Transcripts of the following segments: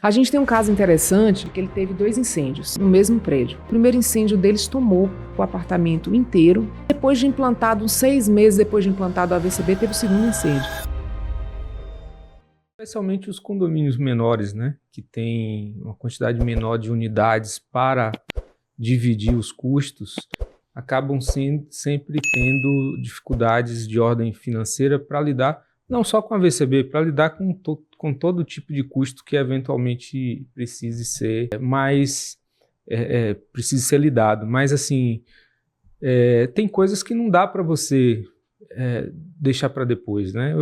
A gente tem um caso interessante que ele teve 2 incêndios no mesmo prédio. O primeiro incêndio deles tomou o apartamento inteiro. Depois de implantado, uns 6 meses depois de implantado o AVCB, teve o segundo incêndio. Especialmente os condomínios menores, né, que tem uma quantidade menor de unidades para dividir os custos, acabam sempre tendo dificuldades de ordem financeira para lidar, não só com a AVCB, para lidar com todo tipo de custo que eventualmente precise ser precise ser lidado. Mas, assim, tem coisas que não dá para você deixar para depois, né?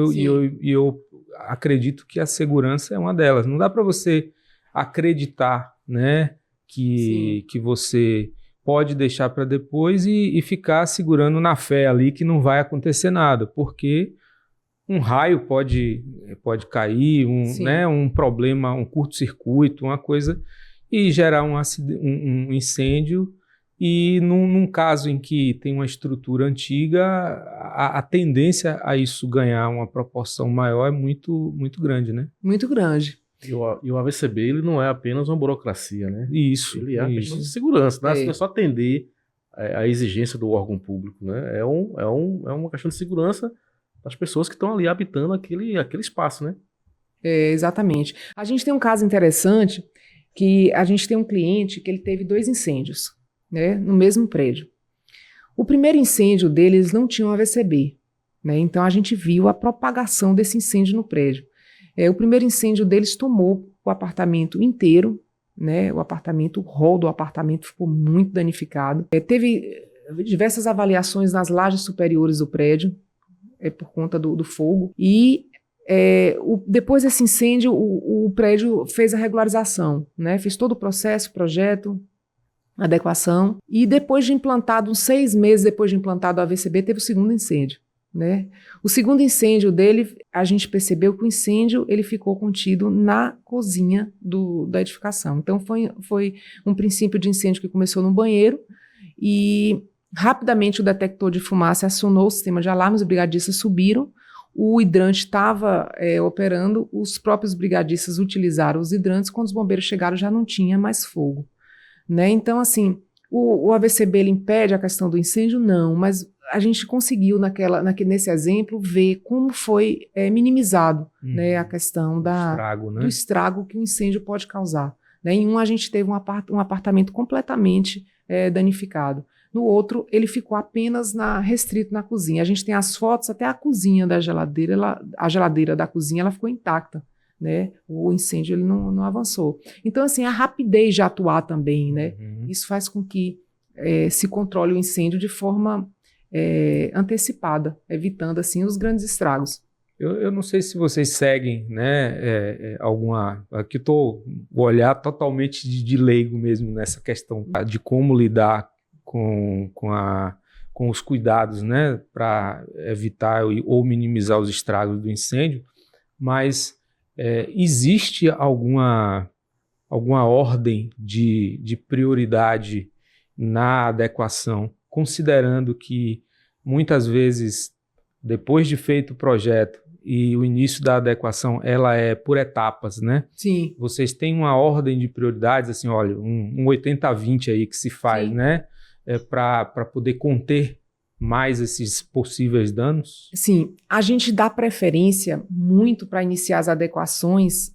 Eu acredito que a segurança é uma delas. Não dá para você acreditar, né, que você pode deixar para depois e ficar segurando na fé ali que não vai acontecer nada, porque um raio pode cair, um problema, um curto-circuito, uma coisa, e gerar um incêndio. E num caso em que tem uma estrutura antiga, a tendência a isso ganhar uma proporção maior é muito, muito grande, né? Muito grande. E o AVCB ele não é apenas uma burocracia, né? Isso. Ele é uma questão de segurança, né? Não é só atender a exigência do órgão público, né? É uma questão de segurança das pessoas que estão ali habitando aquele espaço, né? Exatamente. A gente tem um caso interessante que a gente tem um cliente que ele teve 2 incêndios, né, no mesmo prédio. O primeiro incêndio deles não tinha um AVCB, né? Então a gente viu a propagação desse incêndio no prédio. O primeiro incêndio deles tomou o apartamento inteiro, né? O hall do apartamento ficou muito danificado. Teve diversas avaliações nas lajes superiores do prédio, por conta do fogo. E depois desse incêndio, o prédio fez a regularização, né? Fez todo o processo, projeto, adequação. E depois de implantado, uns 6 meses depois de implantado o AVCB, teve o segundo incêndio, né? O segundo incêndio dele, a gente percebeu que o incêndio ele ficou contido na cozinha da edificação. Então foi um princípio de incêndio que começou no banheiro e rapidamente o detector de fumaça acionou o sistema de alarme, os brigadistas subiram, o hidrante estava operando, os próprios brigadistas utilizaram os hidrantes, quando os bombeiros chegaram já não tinha mais fogo, né? Então, assim, o AVCB ele impede a questão do incêndio? Não, mas a gente conseguiu nesse exemplo ver como foi minimizado, né, a questão do estrago que o incêndio pode causar, né? Em um a gente teve um apartamento completamente danificado. No outro, ele ficou apenas restrito na cozinha. A gente tem as fotos, até a cozinha da geladeira, a geladeira da cozinha ela ficou intacta, né? O incêndio ele não avançou. Então, assim, a rapidez de atuar também, né? Isso faz com que se controle o incêndio de forma antecipada, evitando, assim, os grandes estragos. Eu não sei se vocês seguem, né, aqui estou o olhar totalmente de leigo mesmo nessa questão de como lidar com os cuidados, né, para evitar ou minimizar os estragos do incêndio, mas existe alguma ordem de prioridade na adequação, considerando que muitas vezes, depois de feito o projeto e o início da adequação, ela é por etapas, né? Sim. Vocês têm uma ordem de prioridades, assim, olha, um 80-20 aí que se faz, né? Para poder conter mais esses possíveis danos? Sim, a gente dá preferência muito para iniciar as adequações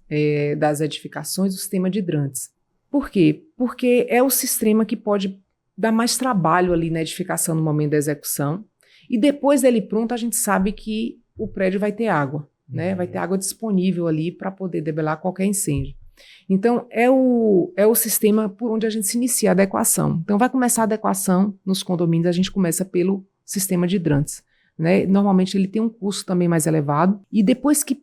das edificações do sistema de hidrantes. Por quê? Porque é o sistema que pode dar mais trabalho ali na edificação no momento da execução, e depois dele pronto a gente sabe que o prédio vai ter água, né? Vai ter água disponível ali para poder debelar qualquer incêndio. Então, é o sistema por onde a gente se inicia a adequação. Então, vai começar a adequação nos condomínios, a gente começa pelo sistema de hidrantes, né? Normalmente, ele tem um custo também mais elevado. E depois que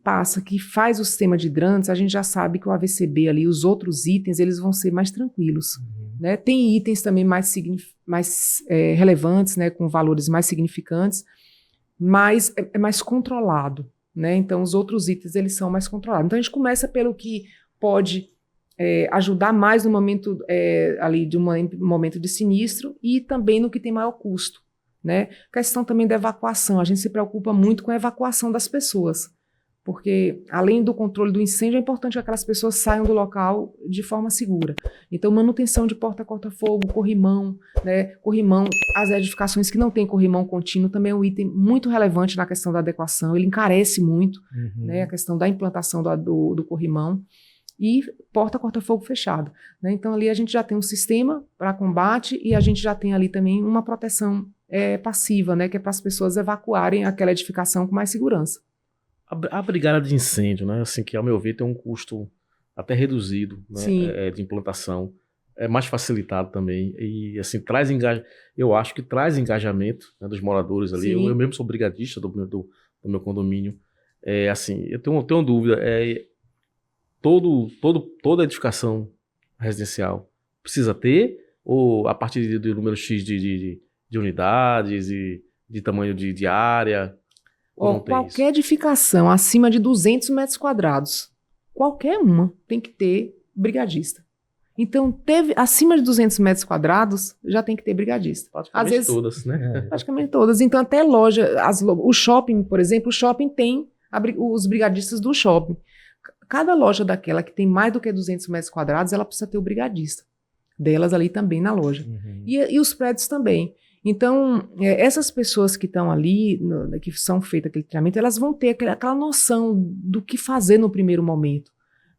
faz o sistema de hidrantes, a gente já sabe que o AVCB ali, os outros itens, eles vão ser mais tranquilos, né? Tem itens também mais relevantes, né? Com valores mais significantes, mas é mais controlado, né? Então, os outros itens, eles são mais controlados. Então, a gente começa pelo que pode ajudar mais no momento ali de um momento de sinistro e também no que tem maior custo, né? Questão também da evacuação, a gente se preocupa muito com a evacuação das pessoas, porque além do controle do incêndio, é importante que aquelas pessoas saiam do local de forma segura. Então, manutenção de porta corta-fogo, corrimão, né? Corrimão, as edificações que não têm corrimão contínuo também é um item muito relevante na questão da adequação, ele encarece muito, né? A questão da implantação do corrimão. E porta corta-fogo fechada, né? Então, ali a gente já tem um sistema para combate e a gente já tem ali também uma proteção passiva, né? Que é para as pessoas evacuarem aquela edificação com mais segurança. A brigada de incêndio, né, assim, que ao meu ver tem um custo até reduzido, né, de implantação, é mais facilitado também e assim eu acho que traz engajamento, né, dos moradores ali. Eu mesmo sou brigadista do meu condomínio, assim, eu tenho dúvida, toda edificação residencial precisa ter, ou a partir do número X de unidades e de tamanho de área? Qualquer edificação acima de 200 metros quadrados, qualquer uma tem que ter brigadista. Então, acima de 200 metros quadrados, já tem que ter brigadista. Praticamente às vezes, todas, né? Praticamente todas. Então, até loja, o shopping, por exemplo, o shopping tem os brigadistas do shopping. Cada loja daquela que tem mais do que 200 metros quadrados, ela precisa ter o brigadista delas ali também na loja. E os prédios também. Então, essas pessoas que estão ali, que são feitas aquele treinamento, elas vão ter aquela noção do que fazer no primeiro momento,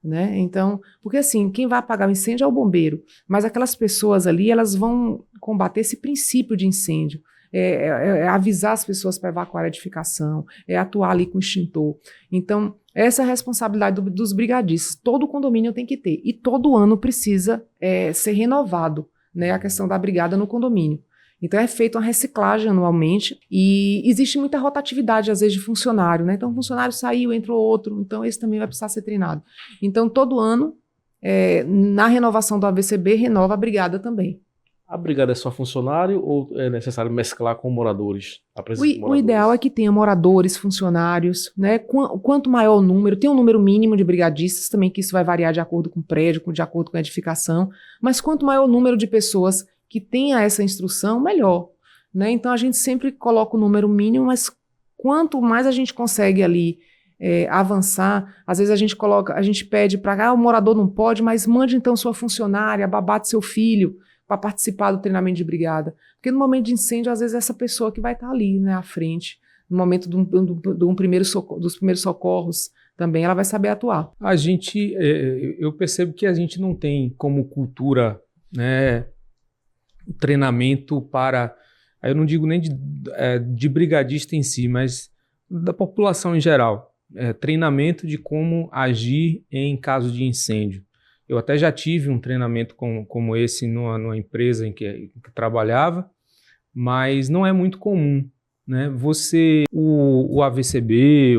né? Então, porque assim, quem vai apagar o incêndio é o bombeiro, mas aquelas pessoas ali, elas vão combater esse princípio de incêndio, avisar as pessoas para evacuar a edificação, atuar ali com o extintor. Então, essa é a responsabilidade dos brigadistas. Todo condomínio tem que ter, e todo ano precisa ser renovado, né, a questão da brigada no condomínio. Então, é feita uma reciclagem anualmente e existe muita rotatividade, às vezes, de funcionário, né? Então, o funcionário saiu, entrou outro, então esse também vai precisar ser treinado. Então, todo ano, na renovação do AVCB, renova a brigada também. A brigada é só funcionário ou é necessário mesclar com moradores? O ideal é que tenha moradores, funcionários, né? Quanto maior o número, tem um número mínimo de brigadistas também, que isso vai variar de acordo com o prédio, de acordo com a edificação, mas quanto maior o número de pessoas que tenha essa instrução, melhor, né? Então, a gente sempre coloca o número mínimo, mas quanto mais a gente consegue ali avançar, às vezes a gente pede para o morador não pode, mas mande então sua funcionária, a babá do seu filho, para participar do treinamento de brigada. Porque no momento de incêndio, às vezes, essa pessoa que vai estar ali, né, à frente, no momento dos primeiros socorros, também ela vai saber atuar. Eu percebo que a gente não tem como cultura, né, o treinamento para, eu não digo nem de brigadista em si, mas da população em geral, treinamento de como agir em caso de incêndio. Eu até já tive um treinamento como esse numa empresa em que trabalhava, mas não é muito comum, né? O AVCB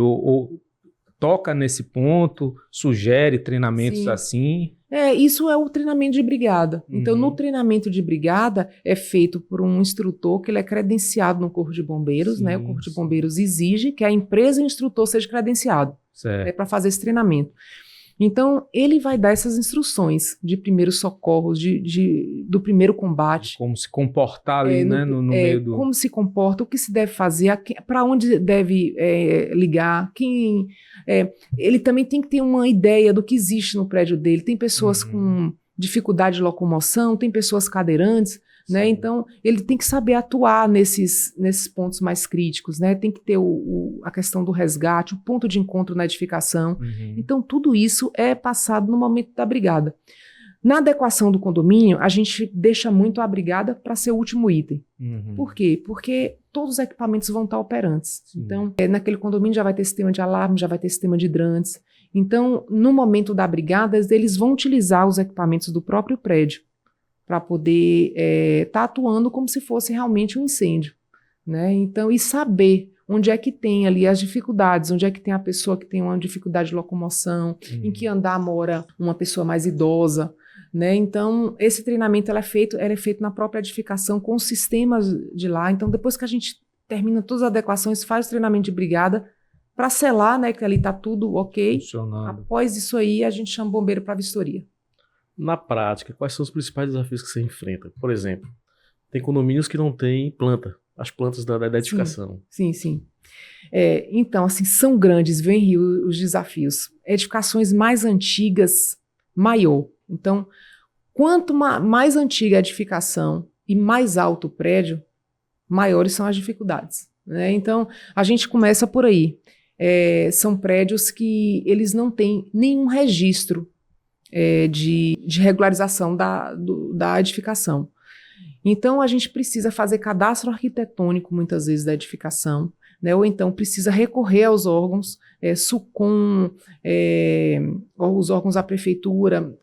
toca nesse ponto, sugere treinamentos assim? Isso é o treinamento de brigada. Então, no treinamento de brigada é feito por um instrutor que ele é credenciado no Corpo de Bombeiros, né? O Corpo de Bombeiros exige que a empresa e o instrutor seja credenciado para fazer esse treinamento. Então, ele vai dar essas instruções de primeiros socorros, do primeiro combate. Como se comportar ali, né, no meio do... Como se comporta, o que se deve fazer, para onde deve ligar, ele também tem que ter uma ideia do que existe no prédio dele. Tem pessoas com dificuldade de locomoção, tem pessoas cadeirantes, né? Então, ele tem que saber atuar nesses pontos mais críticos, né? Tem que ter a questão do resgate, o ponto de encontro na edificação. Então, tudo isso é passado no momento da brigada. Na adequação do condomínio, a gente deixa muito a brigada para ser o último item. Por quê? Porque todos os equipamentos vão estar operantes. Então, naquele condomínio já vai ter sistema de alarme, já vai ter sistema de hidrantes. Então, no momento da brigada, eles vão utilizar os equipamentos do próprio prédio para poder estar atuando como se fosse realmente um incêndio, né? Então, e saber onde é que tem ali as dificuldades, onde é que tem a pessoa que tem uma dificuldade de locomoção, em que andar mora uma pessoa mais idosa, né? Então, esse treinamento ele é feito na própria edificação com os sistemas de lá. Então, depois que a gente termina todas as adequações, faz o treinamento de brigada para selar, né, que ali está tudo ok. Funcionando. Após isso aí, a gente chama o bombeiro para vistoria. Na prática, quais são os principais desafios que você enfrenta? Por exemplo, tem condomínios que não têm planta. as plantas da edificação. Sim, sim. Então, assim, são grandes, vem Rio, os desafios. Edificações mais antigas, maior. Então, quanto mais antiga a edificação e mais alto o prédio, maiores são as dificuldades, né? Então, a gente começa por aí. São prédios que eles não têm nenhum registro de regularização da edificação. Então, a gente precisa fazer cadastro arquitetônico, muitas vezes, da edificação, né? Ou então precisa recorrer aos órgãos, SUCOM, os órgãos da prefeitura,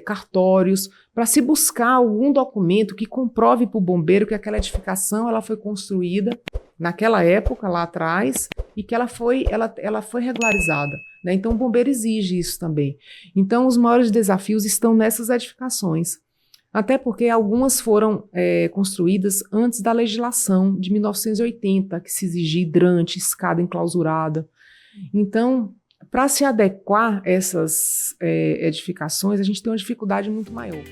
cartórios, para se buscar algum documento que comprove para o bombeiro que aquela edificação ela foi construída naquela época, lá atrás, e que ela foi regularizada, né? Então, o bombeiro exige isso também. Então, os maiores desafios estão nessas edificações. Até porque algumas foram construídas antes da legislação de 1980, que se exigia hidrante, escada enclausurada. Então, para se adequar a essas edificações, a gente tem uma dificuldade muito maior.